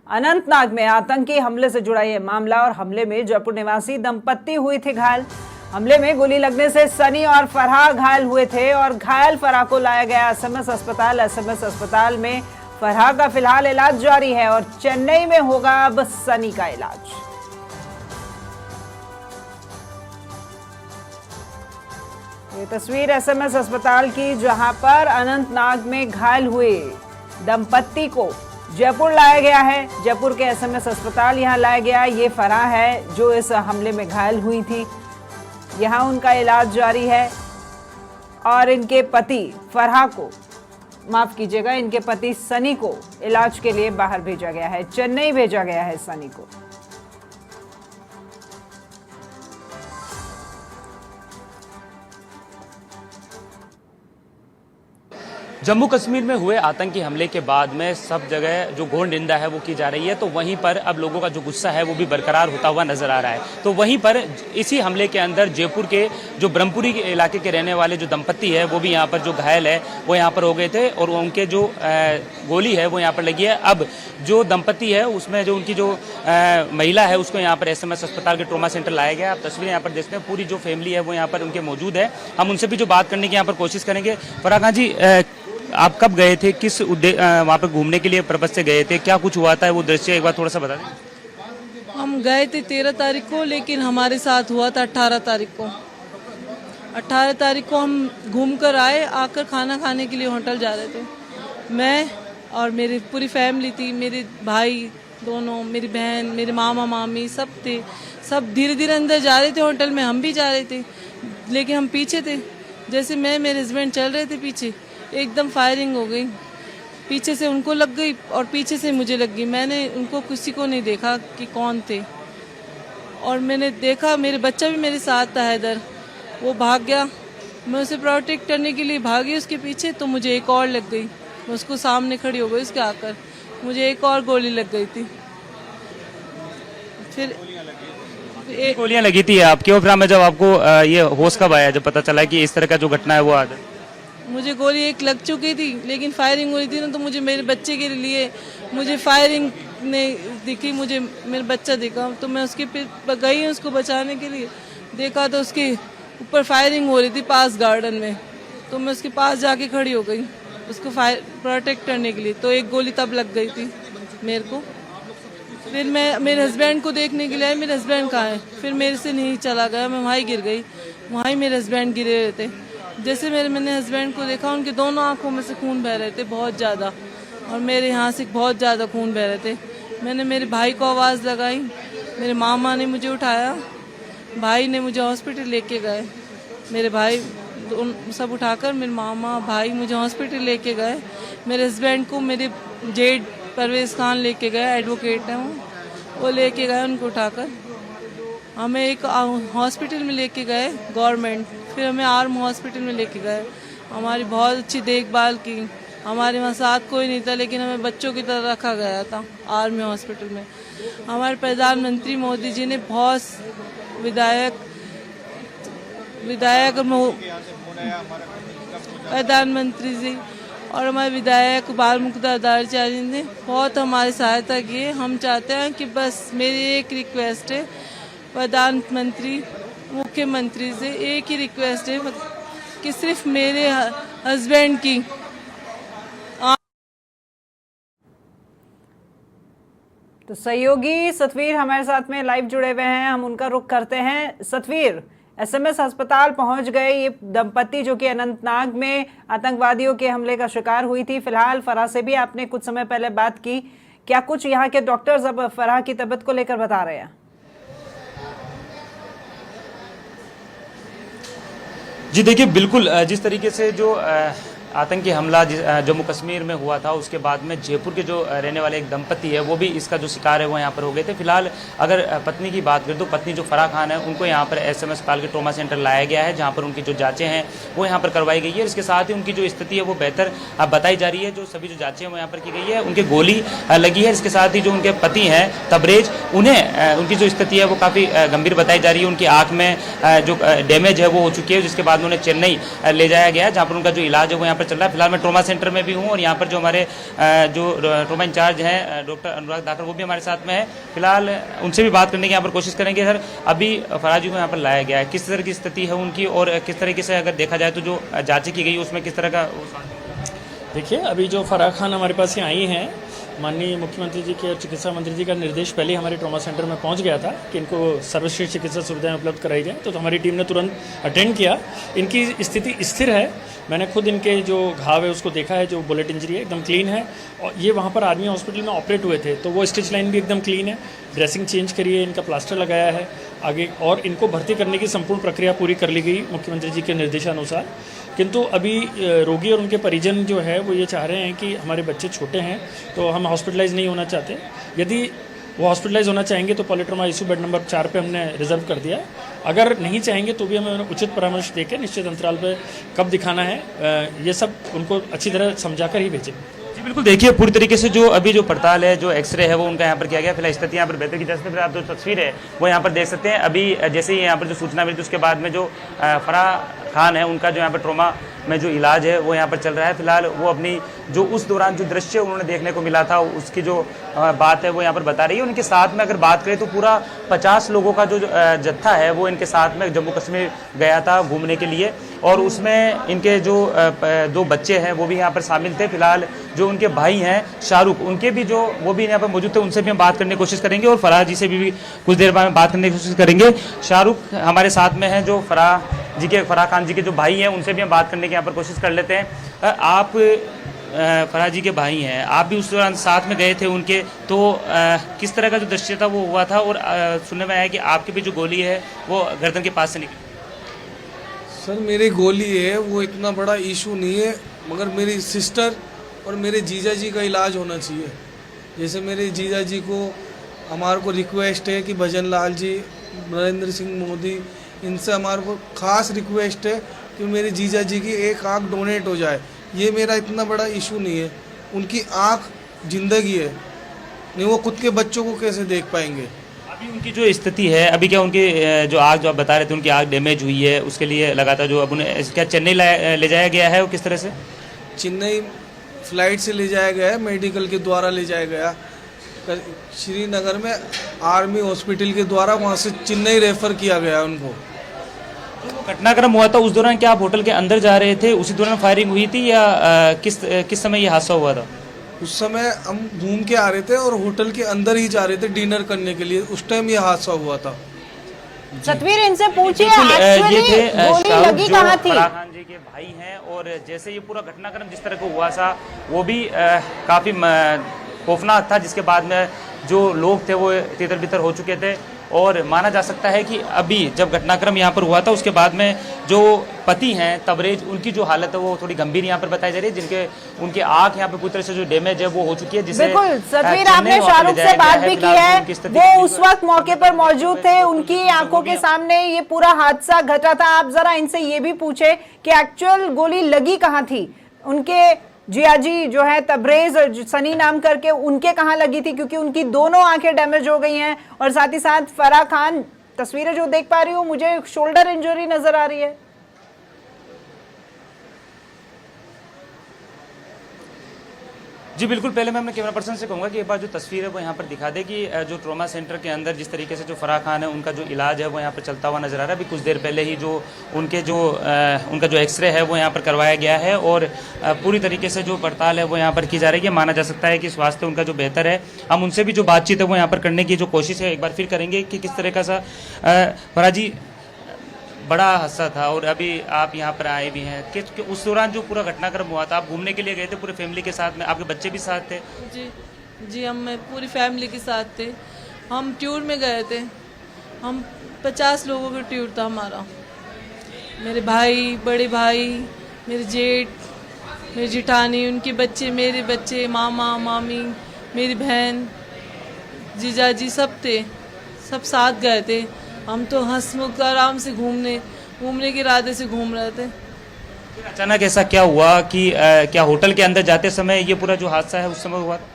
अनंतनाग में आतंकी हमले से जुड़ा यह मामला और हमले में जयपुर निवासी दंपत्ति हुई थी घायल। हमले में गोली लगने से सनी और फरहा घायल हुए थे और घायल फरहा को लाया गया एसएमएस अस्पताल। एसएमएस अस्पताल में फरहा का फिलहाल इलाज जारी है और चेन्नई में होगा अब सनी का इलाज। ये तस्वीर एसएमएस अस्पताल की, जहां पर अनंतनाग में घायल हुए दंपत्ति को जयपुर लाया गया है। जयपुर के एसएमएस अस्पताल यहां लाया गया। ये फरहा है जो इस हमले में घायल हुई थी। यहां उनका इलाज जारी है और इनके पति फरहा को, माफ कीजिएगा, इनके पति सनी को इलाज के लिए बाहर भेजा गया है, चेन्नई भेजा गया है सनी को। जम्मू कश्मीर में हुए आतंकी हमले के बाद में सब जगह जो घोर निंदा है वो की जा रही है, तो वहीं पर अब लोगों का जो गुस्सा है वो भी बरकरार होता हुआ नजर आ रहा है। तो वहीं पर इसी हमले के अंदर जयपुर के जो ब्रह्मपुरी के इलाके के रहने वाले जो दंपत्ति है वो भी यहाँ पर जो घायल है वो यहाँ पर हो गए थे और उनके जो गोली है वो यहाँ पर लगी है। अब जो दंपत्ति है उसमें जो उनकी जो महिला है उसको यहाँ पर एसएमएस अस्पताल के ट्रॉमा सेंटर लाया गया। आप तस्वीरें यहाँ पर देखते हैं, पूरी जो फैमिली है वो यहाँ पर उनके मौजूद है। हम उनसे भी जो बात करने की यहाँ पर कोशिश करेंगे। फरहा खान जी, आप कब गए थे, किस वहाँ पे घूमने के लिए पर्पज से गए थे, क्या कुछ हुआ था वो दृश्य एक बार थोड़ा सा बता दें। हम गए थे 13 तारीख को, लेकिन हमारे साथ हुआ था 18 तारीख को। 18 तारीख को हम घूम कर आए, आकर खाना खाने के लिए होटल जा रहे थे। मैं और मेरी पूरी फैमिली थी, मेरे भाई दोनों, मेरी बहन, मेरे मामा मामी सब थे। सब धीरे धीरे अंदर जा रहे थे होटल में, हम भी जा रहे थे, लेकिन हम पीछे थे। जैसे मैं मेरे हस्बैंड चल रहे थे पीछे, एकदम फायरिंग हो गई। पीछे से उनको लग गई और पीछे से मुझे लग गई। मैंने उनको किसी को नहीं देखा कि कौन थे, और मैंने देखा मेरे बच्चा भी मेरे साथ था इधर, वो भाग गया। मैं उसे प्रोटेक्ट करने के लिए भागी उसके पीछे, तो मुझे एक और लग गई। मैं उसको सामने खड़ी हो गई, उसके आकर मुझे एक और गोली लग गई थी। फिर गोलियां लगी थी आपके, और फिर जब आपको ये होश कब आया, जब पता चला कि इस तरह का जो घटना है वो आ गई? मुझे गोली एक लग चुकी थी, लेकिन फायरिंग हुई थी ना, तो मुझे मेरे बच्चे के लिए मुझे फायरिंग ने दिखी, मुझे मेरा बच्चा दिखा, तो मैं उसके पे गई उसको बचाने के लिए। देखा तो उसके ऊपर फायरिंग हो रही थी पास गार्डन में, तो मैं उसके पास जाके खड़ी हो गई उसको प्रोटेक्ट करने के लिए। तो एक गोली तब लग गई थी मेरे को। फिर मैं मेरे हस्बैंड को देखने के लिए आई, मेरे हस्बैंड कहाँ है, फिर मेरे से नहीं चला गया, मैं वहीं गिर गई। वहीं मेरे हस्बैंड गिरे रहे थे। जैसे मैंने हस्बैंड को देखा, उनके दोनों आंखों में से खून बह रहे थे बहुत ज़्यादा, और मेरे यहाँ से बहुत ज़्यादा खून बह रहे थे। मैंने मेरे भाई को आवाज़ लगाई, मेरे मामा ने मुझे उठाया, भाई ने मुझे हॉस्पिटल लेके गए। मेरे भाई सब उठाकर, मेरे मामा भाई मुझे हॉस्पिटल लेके गए। मेरे हस्बैंड को मेरे जेड परवेज़ खान लेके गए, एडवोकेट हैं वो लेके गए उनको उठाकर। हमें एक हॉस्पिटल में लेके गए गवर्नमेंट, फिर हमें आर्म हॉस्पिटल में लेके गए। हमारी बहुत अच्छी देखभाल की, हमारे वहाँ साथ कोई नहीं था, लेकिन हमें बच्चों की तरह रखा गया था आर्मी हॉस्पिटल में। हमारे प्रधानमंत्री मोदी जी ने बहुत प्रधानमंत्री जी और हमारे विधायक बाल मुकुंद आचार्य ने बहुत हमारी सहायता की है। हम चाहते हैं कि बस मेरी एक रिक्वेस्ट है, प्रधानमंत्री मुख्यमंत्री से एक ही रिक्वेस्ट है कि सिर्फ मेरे हस्बैंड की। तो सहयोगी सतवीर हमारे साथ में लाइव जुड़े हुए हैं, हम उनका रुख करते हैं। सतवीर, एसएमएस अस्पताल पहुंच गए ये दंपत्ति जो कि अनंतनाग में आतंकवादियों के हमले का शिकार हुई थी। फिलहाल फरहा से भी आपने कुछ समय पहले बात की, क्या कुछ यहाँ के डॉक्टर्स अब फरहा की तबीयत को लेकर बता रहे हैं? जी देखिए, बिल्कुल जिस तरीके से जो आतंकी हमला जम्मू कश्मीर में हुआ था, उसके बाद में जयपुर के जो रहने वाले एक दंपति है वो भी इसका जो शिकार है वो यहाँ पर हो गए थे। फिलहाल अगर पत्नी की बात करें तो पत्नी जो फरहा खान है उनको यहाँ पर एसएमएस अस्पताल के ट्रॉमा सेंटर लाया गया है, जहाँ पर उनकी जो जांचें हैं वो यहाँ पर करवाई गई है। इसके साथ ही उनकी जो स्थिति है वो बेहतर बताई जा रही है। जो सभी जो जाँचें हैं वो यहाँ पर की गई है, उनकी गोली लगी है। इसके साथ ही जो उनके पति हैं तबरेज, उन्हें उनकी जो स्थिति है वो काफ़ी गंभीर बताई जा रही है। उनकी आँख में जो डैमेज है वो हो चुकी है, जिसके बाद उन्हें चेन्नई ले जाया गया है, जहाँ पर उनका जो इलाज है वो यहाँ पर चल रहा है। फिलहाल मैं ट्रॉमा सेंटर में भी हूँ और यहाँ पर जो हमारे जो ट्रॉमा इंचार्ज हैं डॉक्टर अनुराग धाकर वो भी हमारे साथ में है। फिलहाल उनसे भी बात करने की यहाँ पर कोशिश करेंगे। सर, अभी फराह जी को यहाँ पर लाया गया है, किस तरह की स्थिति है उनकी और किस तरीके से अगर देखा जाए तो जो जाँच की गई उसमें किस तरह का? देखिए, अभी जो फराह खान हमारे पास यहाँ आई हैं, माननीय मुख्यमंत्री जी के और चिकित्सा मंत्री जी का निर्देश पहले हमारे ट्रॉमा सेंटर में पहुँच गया था कि इनको सर्वश्रेष्ठ चिकित्सा सुविधाएं उपलब्ध कराई जाए, तो हमारी टीम ने तुरंत अटेंड किया। इनकी स्थिति स्थिर है। मैंने खुद इनके जो घाव है उसको देखा है, जो बुलेट इंजरी है एकदम क्लीन है। और ये वहाँ पर आर्मी हॉस्पिटल में ऑपरेट हुए थे, तो वो स्टिच लाइन भी एकदम क्लीन है। ड्रेसिंग चेंज करी है, इनका प्लास्टर लगाया है आगे, और इनको भर्ती करने की संपूर्ण प्रक्रिया पूरी कर ली गई मुख्यमंत्री जी के निर्देशानुसार। किंतु अभी रोगी और उनके परिजन जो है वो ये चाह रहे हैं कि हमारे बच्चे छोटे हैं तो हम हॉस्पिटलाइज नहीं होना चाहते। यदि वो हॉस्पिटलाइज होना चाहेंगे तो पॉलीट्रोमा आईसीयू बेड नंबर 4 पे हमने रिजर्व कर दिया। अगर नहीं चाहेंगे तो भी हमें उचित परामर्श देकर निश्चित अंतराल पे कब दिखाना है ये सब उनको अच्छी तरह समझाकर ही भेजें। जी बिल्कुल, देखिए पूरी तरीके से जो अभी जो पड़ताल है, जो एक्सरे है वो उनका यहाँ पर किया गया। फिलहाल स्थिति यहाँ पर बेहतर की जा सकती है। फिर आप जो तस्वीर है वो यहाँ पर देख सकते हैं। अभी जैसे ही यहाँ पर जो सूचना मिली थी उसके बाद में जो फराह खान है उनका जो यहाँ पर ट्रॉमा में जो इलाज है वो यहाँ पर चल रहा है। फिलहाल वो अपनी जो उस दौरान जो दृश्य उन्होंने देखने को मिला था उसकी जो बात है वो यहाँ पर बता रही है। उनके साथ में अगर बात करें तो पूरा 50 लोगों का जो जत्था है वो इनके साथ में जम्मू कश्मीर गया था घूमने के लिए, और उसमें इनके जो 2 बच्चे हैं वो भी यहाँ पर शामिल थे। फिलहाल जो उनके भाई हैं शाहरुख, उनके भी जो वो भी यहाँ पर मौजूद थे, उनसे भी हम बात करने की कोशिश करेंगे और फराह जी से भी कुछ देर बाद बात करने की कोशिश करेंगे। शाहरुख हमारे साथ में है, जो फराह खान जी के जो भाई हैं उनसे भी हम बात करने की यहाँ पर कोशिश कर लेते हैं। आप फराह जी के भाई हैं, आप भी उस दौरान साथ में गए थे उनके, तो किस तरह का जो दृश्य था वो हुआ था? और सुनने में आया कि आपकी भी जो गोली है वो गर्दन के पास से निकली। सर, मेरी गोली है वो इतना बड़ा इशू नहीं है, मगर मेरी सिस्टर और मेरे जीजा जी का इलाज होना चाहिए। जैसे मेरे जीजा जी को हमारे को रिक्वेस्ट है कि भजन लाल जी, नरेंद्र सिंह मोदी, इनसे हमारे को खास रिक्वेस्ट है कि मेरे जीजा जी की एक आँख डोनेट हो जाए। ये मेरा इतना बड़ा इशू नहीं है, उनकी आँख जिंदगी है, नहीं वो खुद के बच्चों को कैसे देख पाएंगे। अभी उनकी जो स्थिति है, अभी क्या उनकी जो आँख जो आप बता रहे थे उनकी आँख डैमेज हुई है, उसके लिए लगातार जो अब उन्हें क्या चेन्नई ले जाया गया है, वो किस तरह से? चेन्नई फ्लाइट से ले जाया गया है, मेडिकल के द्वारा ले जाया गया। श्रीनगर में आर्मी हॉस्पिटल के द्वारा वहाँ से चेन्नई रेफर किया गया उनको। तो घटनाक्रम हुआ था उस दौरान क्या आप होटल के अंदर जा रहे थे, उसी दौरान फायरिंग हुई थी या किस समय ये हादसा हुआ था? उस समय हम घूम के आ रहे थे और होटल के अंदर ही जा रहे थे डिनर करने के लिए, उस टाइम ये हादसा हुआ था। सतवीर, इनसे पूछिए ये थे गोली लगी कहाँ थी? फराह खान जी के भाई हैं, और जैसे ये पूरा घटनाक्रम जिस तरह का हुआ था वो भी काफ़ी खौफनाक था, जिसके बाद में जो लोग थे वो तितर बितर हो चुके थे। और माना जा सकता है कि अभी जब घटनाक्रम यहाँ पर हुआ था उसके बाद में जो पति हैं तबरेज, उनकी जो हालत है वो थोड़ी गंभीर यहाँ पर बताई जा रही है, उनकी आंख यहाँ पे पूरी तरह से जो डैमेज है वो हो चुकी है। जिसे बिल्कुल सतवीर, आपने शाहरुख से बात भी की है, वो उस वक्त मौके पर मौजूद थे, उनकी आंखों के सामने ये पूरा हादसा घटा था। आप जरा इनसे ये भी पूछे कि एक्चुअल गोली लगी कहाँ थी? उनके जियाजी जो है तबरेज और सनी नाम करके, उनके कहाँ लगी थी? क्योंकि उनकी दोनों आंखें डैमेज हो गई हैं, और साथ ही साथ फराह खान, तस्वीरें जो देख पा रही हूँ मुझे शोल्डर इंजरी नजर आ रही है। जी बिल्कुल, पहले मैं अपने कैमरा पर्सन से कहूँगा कि एक बार जो तस्वीर है वो यहाँ पर दिखा दे कि जो ट्रॉमा सेंटर के अंदर जिस तरीके से जो फराह खान है उनका जो इलाज है वो यहाँ पर चलता हुआ नजर आ रहा है। अभी कुछ देर पहले ही जो उनका जो एक्सरे है वो यहाँ पर करवाया गया है, और पूरी तरीके से जो पड़ताल है वो यहाँ पर की जा रही है। माना जा सकता है कि स्वास्थ्य उनका जो बेहतर है। हम उनसे भी जो बातचीत है वो यहाँ पर करने की जो कोशिश है एक बार फिर करेंगे कि किस तरह का सा फराह जी बड़ा हादसा था, और अभी आप यहाँ पर आए भी हैं कि उस दौरान जो पूरा घटनाक्रम हुआ था, आप घूमने के लिए गए थे पूरे फैमिली के साथ में, आपके बच्चे भी साथ थे? जी हम पूरी फैमिली के साथ थे। हम टूर में गए थे, हम 50 लोगों का टूर था हमारा। मेरे भाई, बड़े भाई, मेरे जेठ, मेरी जिठानी, उनके बच्चे, मेरे बच्चे, मामा मामी, मेरी बहन, जीजा जी, सब थे, सब साथ गए थे। हम तो हंसमुख आराम से घूमने के इरादे से घूम रहे थे। अचानक ऐसा क्या हुआ कि क्या होटल के अंदर जाते समय ये पूरा जो हादसा है उस समय हुआ था?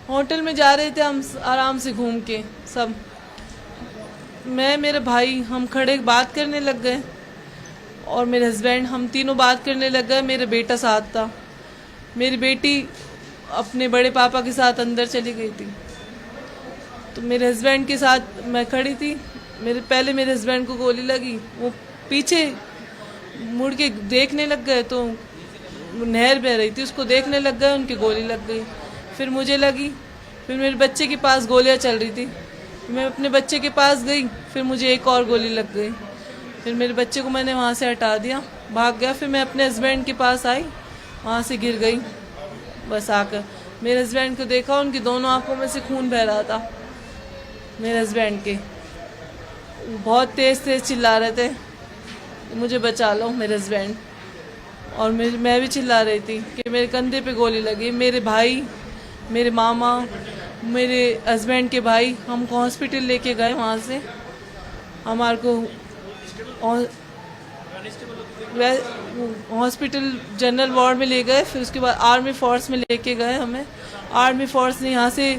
होटल में जा रहे थे हम आराम से घूम के, सब मैं, मेरे भाई, हम खड़े बात करने लग गए। और मेरे हस्बैंड, हम तीनों बात करने लग गए। मेरा बेटा साथ था। मेरी बेटी अपने बड़े पापा के साथ अंदर चली गई थी, तो मेरे हस्बैंड के साथ मैं खड़ी थी। पहले मेरे हस्बैंड को गोली लगी, वो पीछे मुड़ के देखने लग गए, तो नहर बह रही थी, उसको देखने लग गए, उनकी गोली लग गई। फिर मुझे लगी, फिर मेरे बच्चे के पास गोलियां चल रही थी, मैं अपने बच्चे के पास गई, फिर मुझे एक और गोली लग गई। फिर मेरे बच्चे को मैंने वहाँ से हटा दिया, भाग गया। फिर मैं अपने हस्बैंड के पास आई, वहाँ से गिर गई। बस आकर मेरे हस्बैंड को देखा, उनकी दोनों आंखों में से खून बह रहा था। मेरे हस्बैंड के बहुत तेज़ तेज़ चिल्ला रहे थे, मुझे बचा लो मेरे हस्बैंड। और मैं भी चिल्ला रही थी कि मेरे कंधे पे गोली लगी। मेरे भाई, मेरे मामा, मेरे हस्बैंड के भाई हमको हॉस्पिटल लेके गए। वहाँ से हमारे को हॉस्पिटल जनरल वार्ड में ले गए। फिर उसके बाद आर्मी फोर्स में लेके गए हमें। आर्मी फोर्स ने यहाँ से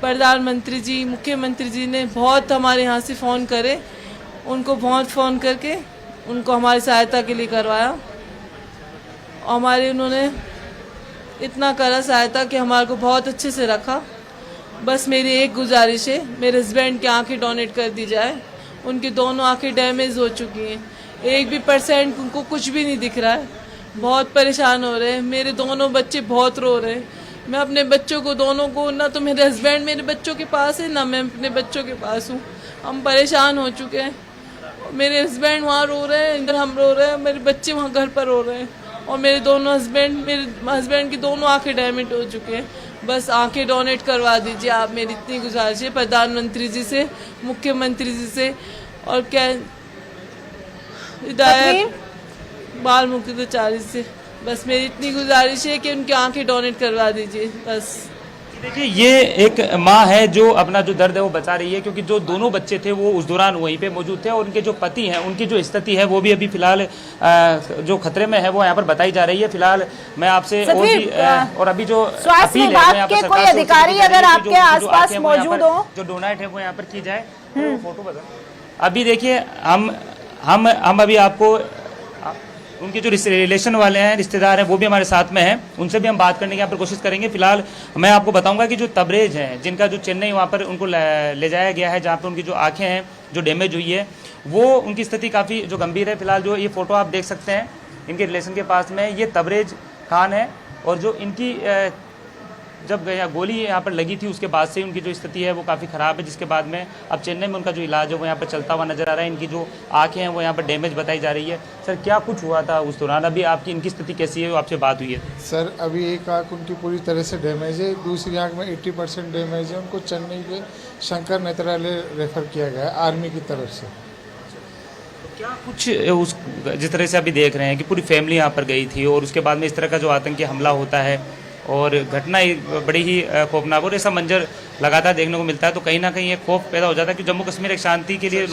प्रधानमंत्री जी, मुख्यमंत्री जी ने बहुत हमारे यहाँ से फ़ोन करे, उनको बहुत फ़ोन करके उनको हमारी सहायता के लिए करवाया। हमारे उन्होंने इतना करा सहायता कि हमारे को बहुत अच्छे से रखा। बस मेरी एक गुजारिश है, मेरे हस्बैंड की आंखें डोनेट कर दी जाए। उनकी दोनों आंखें डैमेज हो चुकी हैं, 1% उनको कुछ भी नहीं दिख रहा है। बहुत परेशान हो रहे हैं। मेरे दोनों बच्चे बहुत रो रहे हैं। मैं अपने बच्चों को दोनों को, ना तो मेरे हस्बैंड मेरे बच्चों के पास है, ना मैं अपने बच्चों के पास हूँ। हम परेशान हो चुके हैं। मेरे हस्बैंड वहाँ रो रहे हैं, इधर हम रो रहे हैं, मेरे बच्चे वहाँ घर पर रो रहे हैं। और मेरे हस्बैंड की दोनों आंखें डैमेज हो चुके हैं। बस आंखें डोनेट करवा दीजिए आप, मेरी इतनी गुजारिश है प्रधानमंत्री जी से, मुख्यमंत्री जी से, और क्या हिदायत बाल मुख्यमंत्री से। बस मेरी इतनी गुजारिश है कि उनकी आंखें डोनेट करवा दीजिए बस। देखिए, ये एक माँ है जो अपना जो दर्द है वो बचा रही है, क्योंकि जो दोनों बच्चे थे वो उस दौरान वहीं पे मौजूद थे, और उनके जो पति हैं उनकी जो स्थिति है वो भी अभी फिलहाल जो खतरे में है वो यहाँ पर बताई जा रही है। फिलहाल मैं आपसे और अभी जो स्वास्थ्य विभाग के कोई अधिकारी अगर आपके आसपास मौजूद हो, जो डोनेट है वो यहाँ पर की जाए, तो फोटो बता। अभी देखिए, हम अभी आपको उनके जो रिलेशन वाले हैं, रिश्तेदार हैं, वो भी हमारे साथ में हैं, उनसे भी हम बात करने की यहाँ पर कोशिश करेंगे। फिलहाल मैं आपको बताऊंगा कि जो तबरेज हैं, जिनका जो चेन्नई वहाँ पर उनको ले जाया गया है, जहाँ पर उनकी जो आंखें हैं जो डैमेज हुई है, वो उनकी स्थिति काफ़ी जो गंभीर है। फिलहाल जो ये फ़ोटो आप देख सकते हैं, इनके रिलेशन के पास में ये तबरेज खान है, और जो इनकी जब गोली यहाँ पर लगी थी उसके बाद से उनकी जो स्थिति है वो काफ़ी ख़राब है, जिसके बाद में अब चेन्नई में उनका जो इलाज है वो यहाँ पर चलता हुआ नज़र आ रहा है। इनकी जो आंखें हैं वो यहाँ पर डैमेज बताई जा रही है। सर, क्या कुछ हुआ था उस दौरान? अभी आपकी इनकी स्थिति कैसी है, आपसे बात हुई है? सर, अभी एक आँख उनकी पूरी तरह से डैमेज है, दूसरी आँख में 80% डैमेज है। उनको चेन्नई के शंकर नेत्रालय रेफर किया गया है आर्मी की तरफ से। क्या कुछ उस जिस तरह से अभी देख रहे हैं कि पूरी फैमिली यहाँ पर गई थी, और उसके बाद में इस तरह का जो आतंकी हमला होता है और घटना बड़ी ही खौफनाक, और ऐसा मंजर लगातार देखने को मिलता है, तो कहीं ना कहीं एक खौफ पैदा हो जाता है कि जम्मू कश्मीर एक शांति के लिए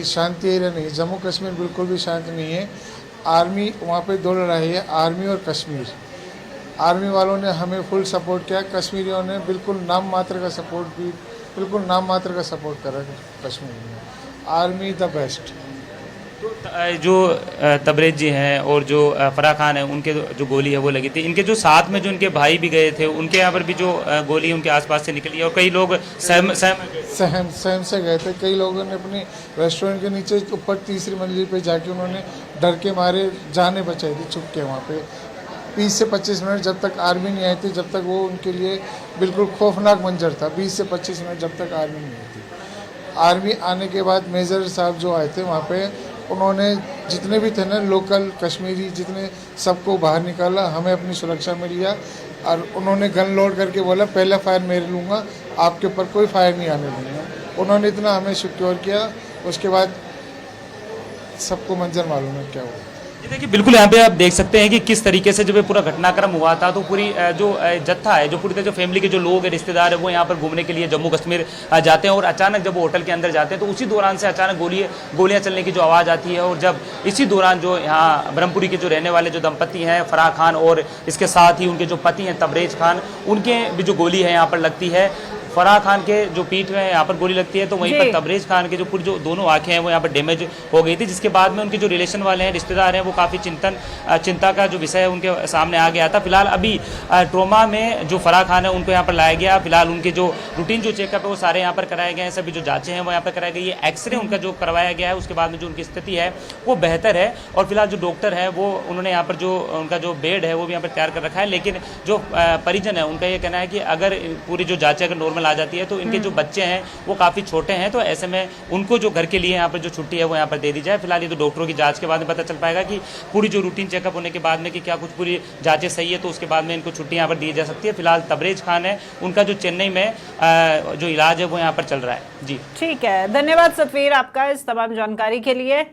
शांति एरिया नहीं, जम्मू कश्मीर बिल्कुल भी शांत नहीं है। आर्मी वहाँ पे दो लड़ाई है, आर्मी और कश्मीर। आर्मी वालों ने हमें फुल सपोर्ट किया, कश्मीरियों ने बिल्कुल नाम मात्र का सपोर्ट भी, बिल्कुल नाम मात्र का सपोर्ट करा कश्मीर में। Army the best. तो जो तबरेज जी हैं और जो फराह खान है, उनके जो गोली है वो लगी थी, इनके जो साथ में जो इनके भाई भी गए थे, उनके यहाँ पर भी जो गोली उनके आसपास से निकली, और कई लोग सहम से गए थे। कई लोगों ने अपने रेस्टोरेंट के नीचे ऊपर तीसरी मंजिल पे जाके उन्होंने डर के मारे जाने बचाई थी छुप के वहाँ पे। 20 से 25 मिनट जब तक आर्मी नहीं आई थी, जब तक वो उनके लिए बिल्कुल खौफनाक मंजर था। 20 से 25 मिनट जब तक आर्मी नहीं आई थी। आर्मी आने के बाद मेजर साहब जो आए थे वहाँ पे, उन्होंने जितने भी थे ना लोकल कश्मीरी जितने, सबको बाहर निकाला, हमें अपनी सुरक्षा में लिया, और उन्होंने गन लोड करके बोला पहला फायर मैं लूँगा, आपके ऊपर कोई फायर नहीं आने दूँगा। उन्होंने इतना हमें सिक्योर किया, उसके बाद सबको मंजर मालूम है क्या हुआ। देखिए, बिल्कुल यहाँ पे आप देख सकते हैं कि किस तरीके से जब ये पूरा घटनाक्रम हुआ था, तो पूरी जो जत्था है, जो पूरी जो फैमिली के जो लोग हैं, रिश्तेदार है, वो यहाँ पर घूमने के लिए जम्मू कश्मीर जाते हैं, और अचानक जब वो होटल के अंदर जाते हैं तो उसी दौरान से अचानक गोलियां चलने की जो आवाज़ आती है, और जब इसी दौरान जो यहाँ ब्रह्मपुरी के जो रहने वाले जो दंपति हैं, फराह खान और इसके साथ ही उनके जो पति हैं तबरेज खान, उनके भी जो गोली है यहाँ पर लगती है। फराह खान के जो पीठ में यहाँ पर गोली लगती है, तो वहीं जी। पर तबरेज खान के जो पूरी जो दोनों आंखें हैं वो यहाँ पर डैमेज हो गई थी, जिसके बाद में उनके जो रिलेशन वाले हैं, रिश्तेदार हैं, वो काफ़ी चिंता का जो विषय है उनके सामने आ गया था। फिलहाल अभी ट्रोमा में जो फराह खान है उनको यहाँ पर लाया गया। फिलहाल उनके जो रूटीन जो चेकअप है वो सारे यहाँ पर कराए गए हैं, सभी जो जांचें हैं वो यहाँ पर कराई गई है। एक्सरे उनका जो करवाया गया है, उसके बाद में जो उनकी स्थिति है वो बेहतर है। और फिलहाल जो डॉक्टर है वो उन्होंने यहाँ पर जो उनका जो बेड है वो भी यहाँ पर तैयार कर रखा है। लेकिन जो परिजन है उनका ये कहना है कि अगर पूरी जो जांचें अगर नॉर्मल आ जाती है तो इनके जो बच्चे हैं वो काफ़ी छोटे हैं, तो ऐसे में उनको जो घर के लिए यहाँ पर जो छुट्टी है वो यहाँ पर दे दी जाए। फिलहाल ये तो डॉक्टरों की जांच के बाद में पता चल पाएगा कि पूरी जो रूटीन चेकअप होने के बाद में कि क्या कुछ पूरी जांचें सही है, तो उसके बाद में इनको छुट्टी यहाँ पर दी जा सकती है। फिलहाल तबरेज खान है, उनका जो चेन्नई में जो इलाज है वो यहाँ पर चल रहा है। जी ठीक है, धन्यवाद सतवीर आपका इस तमाम जानकारी के लिए।